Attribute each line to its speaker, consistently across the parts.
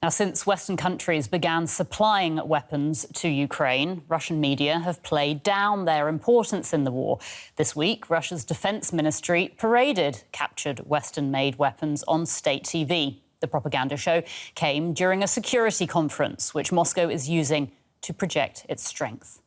Speaker 1: Now, since Western countries began supplying weapons to Ukraine, Russian media have played down their importance in the war. This week, Russia's defense ministry paraded captured Western-made weapons on state TV. The propaganda show came during a security conference, which Moscow is using to project its strength.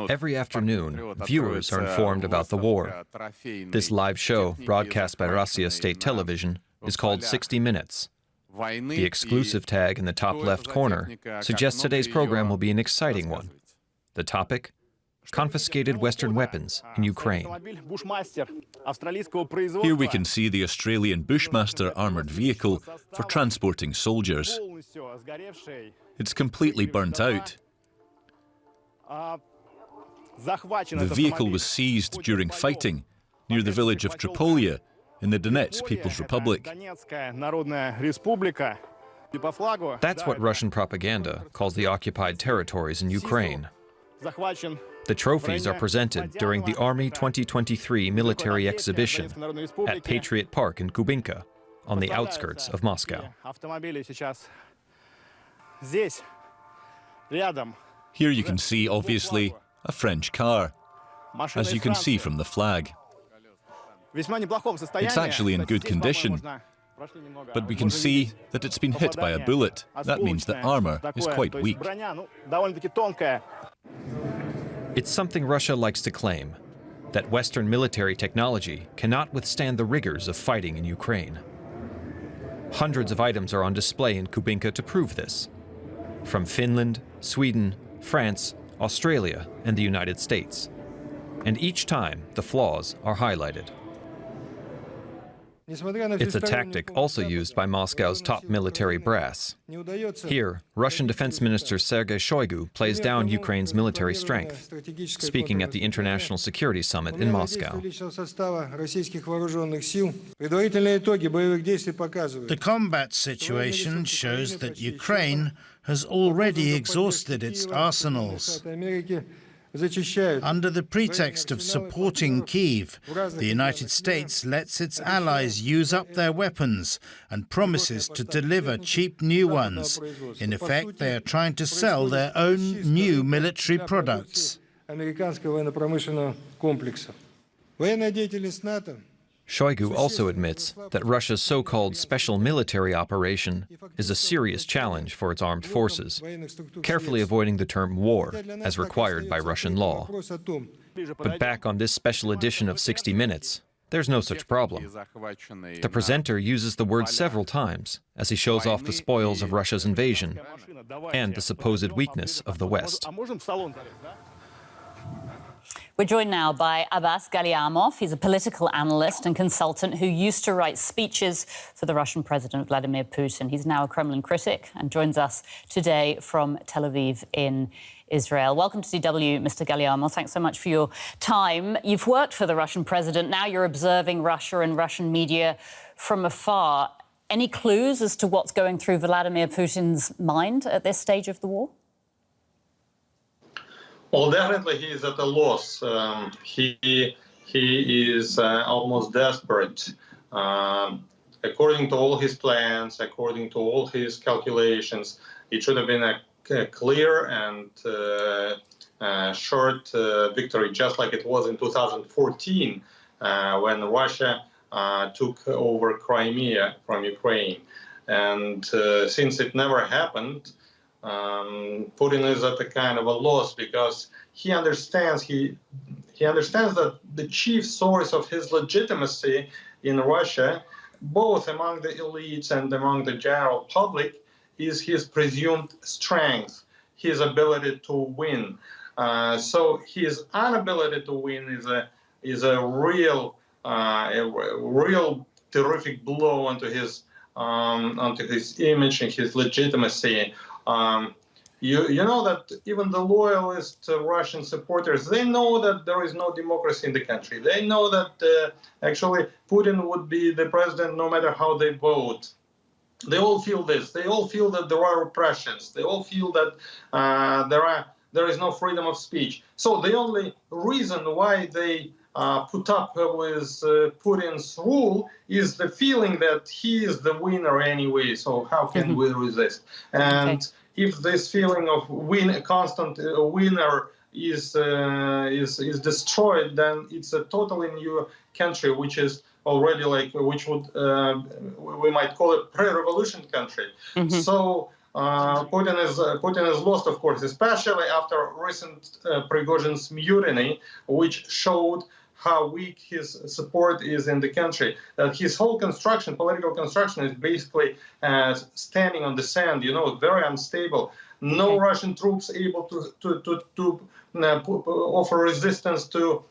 Speaker 2: Every afternoon, viewers are informed about the war. This live show, broadcast by Russia State Television, is called 60 Minutes. The exclusive tag in the top left corner suggests today's program will be an exciting one. The topic? Confiscated Western weapons in Ukraine.
Speaker 3: Here we can see the Australian Bushmaster armoured vehicle for transporting soldiers. It's completely burnt out. The vehicle was seized during fighting near the village of Tripolia in the Donetsk People's Republic.
Speaker 2: That's what Russian propaganda calls the occupied territories in Ukraine. The trophies are presented during the Army 2023 military exhibition at Patriot Park in Kubinka, on the outskirts of Moscow.
Speaker 3: Here you can see, obviously, a French car, as you can see from the flag. It's actually in good condition, but we can see that it's been hit by a bullet. That means the armor is quite weak.
Speaker 2: It's something Russia likes to claim, that Western military technology cannot withstand the rigors of fighting in Ukraine. Hundreds of items are on display in Kubinka to prove this, from Finland, Sweden, France, Australia, and the United States. And each time, the flaws are highlighted. It's a tactic also used by Moscow's top military brass. Here, Russian Defense Minister Sergei Shoigu plays down Ukraine's military strength, speaking at the International Security Summit in Moscow.
Speaker 4: The combat situation shows that Ukraine has already exhausted its arsenals. Under the pretext of supporting Kyiv, the United States lets its allies use up their weapons and promises to deliver cheap new ones. In effect, they are trying to sell their own new military products.
Speaker 2: Shoigu also admits that Russia's so-called special military operation is a serious challenge for its armed forces, carefully avoiding the term war, as required by Russian law. But back on this special edition of 60 Minutes, there's no such problem. The presenter uses the word several times as he shows off the spoils of Russia's invasion and the supposed weakness of the West.
Speaker 1: We're joined now by Abbas Gallyamov. He's a political analyst and consultant who used to write speeches for the Russian President Vladimir Putin. He's now a Kremlin critic and joins us today from Tel Aviv in Israel. Welcome to DW, Mr. Gallyamov. Thanks so much for your time. You've worked for the Russian president. Now you're observing Russia and Russian media from afar. Any clues as to what's going through Vladimir Putin's mind at this stage of the war?
Speaker 5: Well, definitely he is at a loss. He is almost desperate. According to all his plans, according to all his calculations, it should have been a clear and short victory, just like it was in 2014 when Russia took over Crimea from Ukraine. And since it never happened, Putin is at a kind of a loss because he understands that the chief source of his legitimacy in Russia, both among the elites and among the general public, is his presumed strength, his ability to win. So his inability to win is a real terrific blow onto his image and his legitimacy. You know that even the loyalist Russian supporters, they know that there is no democracy in the country. They know that actually Putin would be the president no matter how they vote. They all feel this. They all feel that there are repressions. They all feel that there is no freedom of speech. So the only reason why they put up with Putin's rule is the feeling that he is the winner anyway. So how can we resist? And if this feeling of constant winner is destroyed, then it's a totally new country, which is already which would we might call it pre-revolution country. So Putin is lost, of course, especially after recent Prigozhin's mutiny, which showed how weak his support is in the country. That his whole political construction, is basically standing on the sand. Very unstable. No Russian troops able to offer resistance to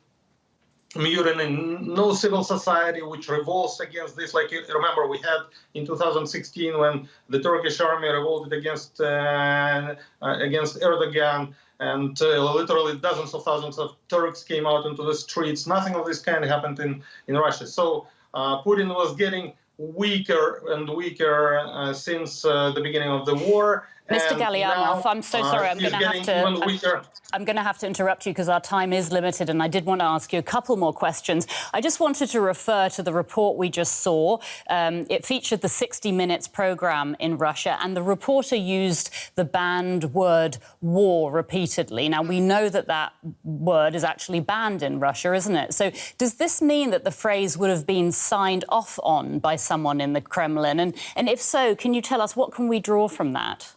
Speaker 5: mutiny, no civil society which revolts against this. Like you remember, we had in 2016 when the Turkish army revolted against Erdogan, and literally dozens of thousands of Turks came out into the streets. Nothing of this kind happened in Russia. So Putin was getting weaker and weaker since the beginning of the war.
Speaker 1: Mr. Gallyamov, I'm so sorry. I'm going to have to interrupt you because our time is limited, and I did want to ask you a couple more questions. I just wanted to refer to the report we just saw. It featured the 60 Minutes program in Russia, and the reporter used the banned word war repeatedly. Now, we know that word is actually banned in Russia, isn't it? So does this mean that the phrase would have been signed off on by someone in the Kremlin? And if so, can you tell us what can we draw from that?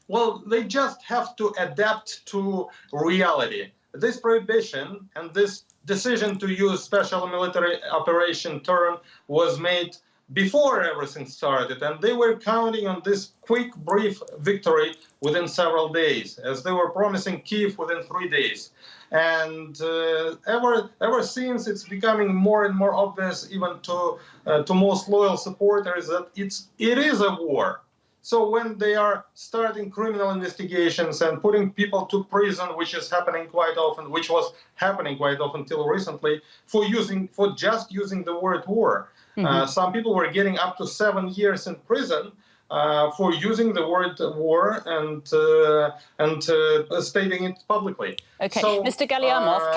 Speaker 5: Well, they just have to adapt to reality. This prohibition and this decision to use special military operation term was made before everything started, and they were counting on this quick, brief victory within several days, as they were promising Kyiv within 3 days. And ever since, it's becoming more and more obvious, even to most loyal supporters, that it is a war. So when they are starting criminal investigations and putting people to prison, which was happening quite often till recently, for just using the word war. Some people were getting up to 7 years in prison for using the word war and stating it publicly.
Speaker 1: Okay, so, Mr. Gallyamov,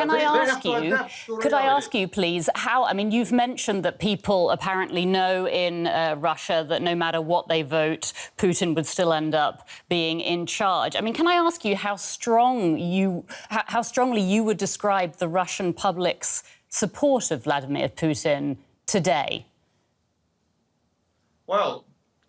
Speaker 1: could I ask you, please, you've mentioned that people apparently know in Russia that no matter what they vote, Putin would still end up being in charge. Can I ask you how strongly you would describe the Russian public's support of Vladimir Putin today?
Speaker 5: Well,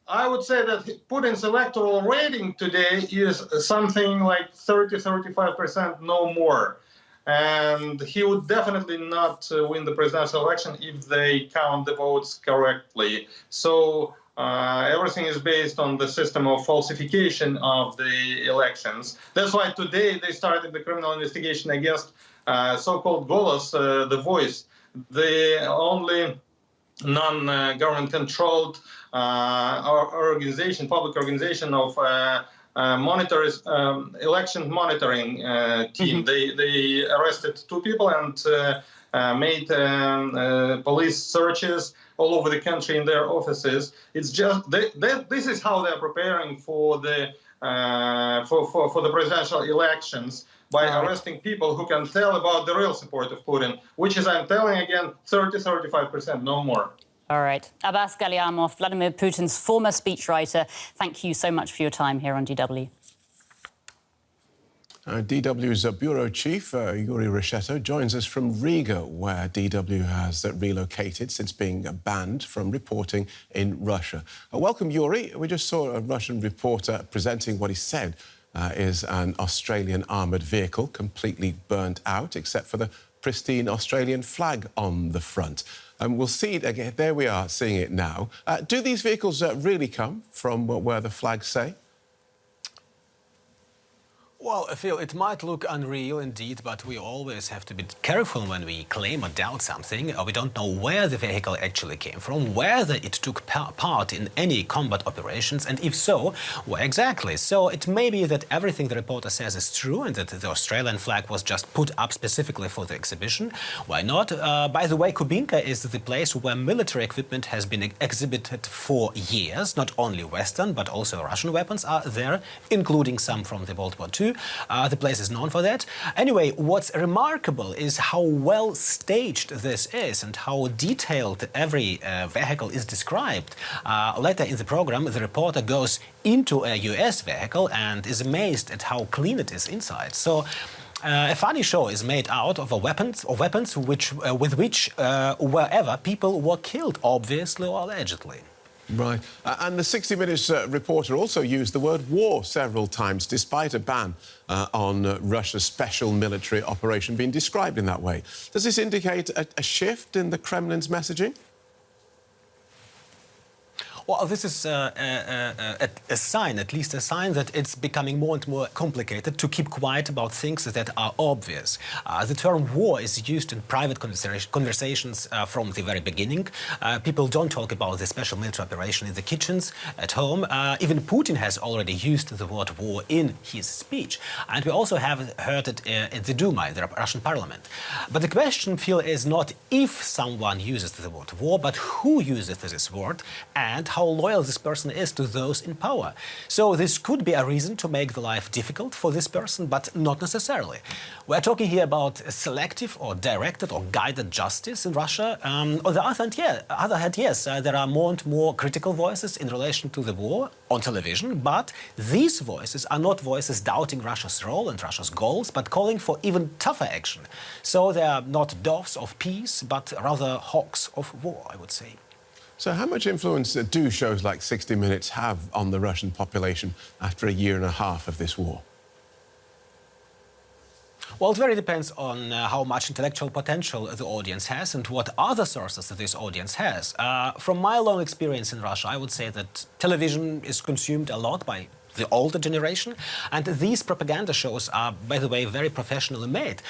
Speaker 5: I would say that Putin's electoral rating today is something like 30-35%, no more. And he would definitely not win the presidential election if they count the votes correctly. So everything is based on the system of falsification of the elections. That's why today they started the criminal investigation against so-called Golos, the Voice, the only non-government controlled public organization of election monitoring team. They arrested 2 people and made police searches all over the country in their offices. It's just this is how they're preparing for the presidential elections, by arresting people who can tell about the real support of Putin, which is, I'm telling again, 30-35%, no more.
Speaker 1: All right. Abbas Gallyamov, Vladimir Putin's former speechwriter, thank you so much for your time here on DW.
Speaker 6: DW's bureau chief, Yuri Reshetto, joins us from Riga, where DW has relocated since being banned from reporting in Russia. Welcome, Yuri. We just saw a Russian reporter presenting what he said is an Australian armoured vehicle, completely burnt out, except for the pristine Australian flag on the front. And we'll see it again. There we are, seeing it now. Do these vehicles really come from where the flags say?
Speaker 7: Well, Phil, it might look unreal indeed, but we always have to be careful when we claim or doubt something. We don't know where the vehicle actually came from, whether it took part in any combat operations, and if so, where exactly. So it may be that everything the reporter says is true and that the Australian flag was just put up specifically for the exhibition. Why not? By the way, Kubinka is the place where military equipment has been exhibited for years. Not only Western, but also Russian weapons are there, including some from the World War II. The place is known for that. Anyway, what's remarkable is how well staged this is and how detailed every vehicle is described. Later in the program, the reporter goes into a US vehicle and is amazed at how clean it is inside. So a funny show is made out of weapons with which wherever people were killed, obviously or allegedly.
Speaker 6: Right. And the 60 Minutes reporter also used the word war several times, despite a ban on Russia's special military operation being described in that way. Does this indicate a shift in the Kremlin's messaging?
Speaker 7: Well, this is a sign, at least a sign, that it's becoming more and more complicated to keep quiet about things that are obvious. The term war is used in private conversations from the very beginning. People don't talk about the special military operation in the kitchens at home. Even Putin has already used the word war in his speech. And we also have heard it in the Duma, in the Russian parliament. But the question, Phil, is not if someone uses the word war, but who uses this word and how loyal this person is to those in power. So this could be a reason to make the life difficult for this person, but not necessarily. We're talking here about selective or directed or guided justice in Russia. On the other hand, yes, there are more and more critical voices in relation to the war on television, but these voices are not voices doubting Russia's role and Russia's goals, but calling for even tougher action. So they are not doves of peace, but rather hawks of war, I would say.
Speaker 6: So how much influence do shows like 60 Minutes have on the Russian population after a year and a half of this war?
Speaker 7: Well, it very depends on how much intellectual potential the audience has and what other sources this audience has. From my long experience in Russia, I would say that television is consumed a lot by the older generation, and these propaganda shows are, by the way, very professionally made.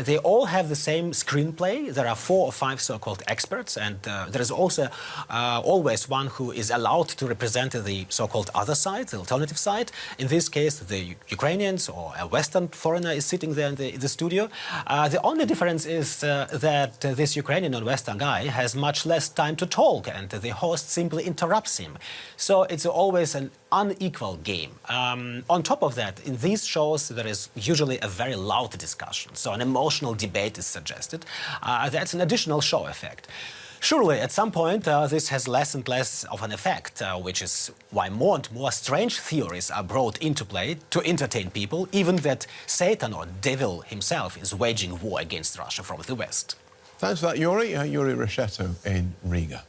Speaker 7: They all have the same screenplay. There are 4 or 5 so-called experts, and there is also always one who is allowed to represent the so-called other side, the alternative side. In this case, the Ukrainians or a Western foreigner is sitting there in the studio. The only difference is that this Ukrainian or Western guy has much less time to talk, and the host simply interrupts him. So it's always an unequal game. On top of that, in these shows, there is usually a very loud discussion, so an emotional debate is suggested. That's an additional show effect. Surely, at some point, this has less and less of an effect, which is why more and more strange theories are brought into play to entertain people, even that Satan or devil himself is waging war against Russia from the West.
Speaker 6: Thanks for that, Yuri. Yuri Reshetto in Riga.